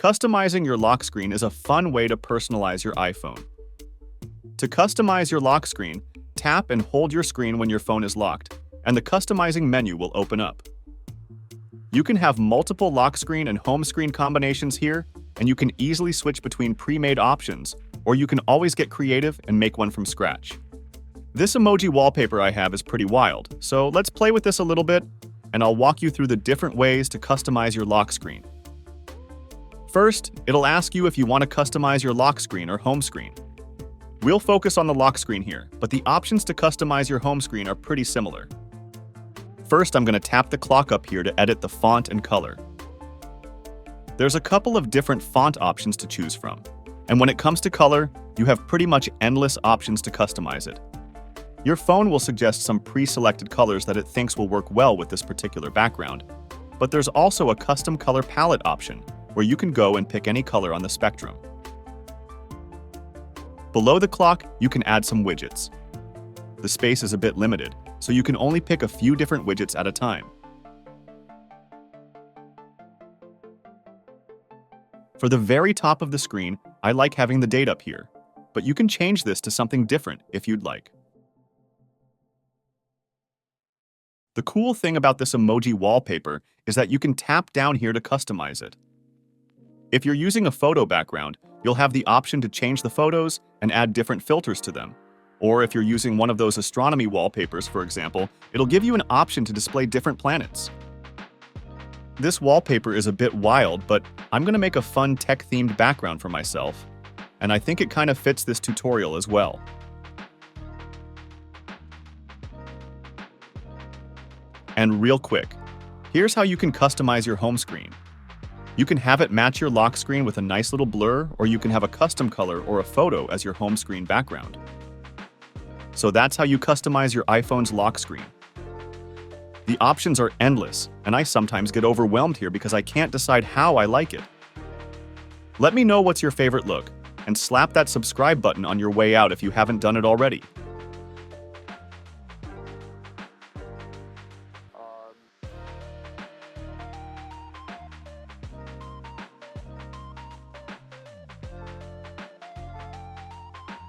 Customizing your lock screen is a fun way to personalize your iPhone. To customize your lock screen, tap and hold your screen when your phone is locked, and the customizing menu will open up. You can have multiple lock screen and home screen combinations here, and you can easily switch between pre-made options, or you can always get creative and make one from scratch. This emoji wallpaper I have is pretty wild, so let's play with this a little bit, and I'll walk you through the different ways to customize your lock screen. First, it'll ask you if you want to customize your lock screen or home screen. We'll focus on the lock screen here, but the options to customize your home screen are pretty similar. First, I'm going to tap the clock up here to edit the font and color. There's a couple of different font options to choose from, and when it comes to color, you have pretty much endless options to customize it. Your phone will suggest some pre-selected colors that it thinks will work well with this particular background, but there's also a custom color palette option where you can go and pick any color on the spectrum. Below the clock, you can add some widgets. The space is a bit limited, so you can only pick a few different widgets at a time. For the very top of the screen, I like having the date up here, but you can change this to something different if you'd like. The cool thing about this emoji wallpaper is that you can tap down here to customize it. If you're using a photo background, you'll have the option to change the photos and add different filters to them. Or if you're using one of those astronomy wallpapers, for example, it'll give you an option to display different planets. This wallpaper is a bit wild, but I'm going to make a fun tech-themed background for myself, and I think it kind of fits this tutorial as well. And real quick, here's how you can customize your home screen. You can have it match your lock screen with a nice little blur, or you can have a custom color or a photo as your home screen background. So that's how you customize your iPhone's lock screen. The options are endless, and I sometimes get overwhelmed here because I can't decide how I like it. Let me know what's your favorite look, and slap that subscribe button on your way out if you haven't done it already.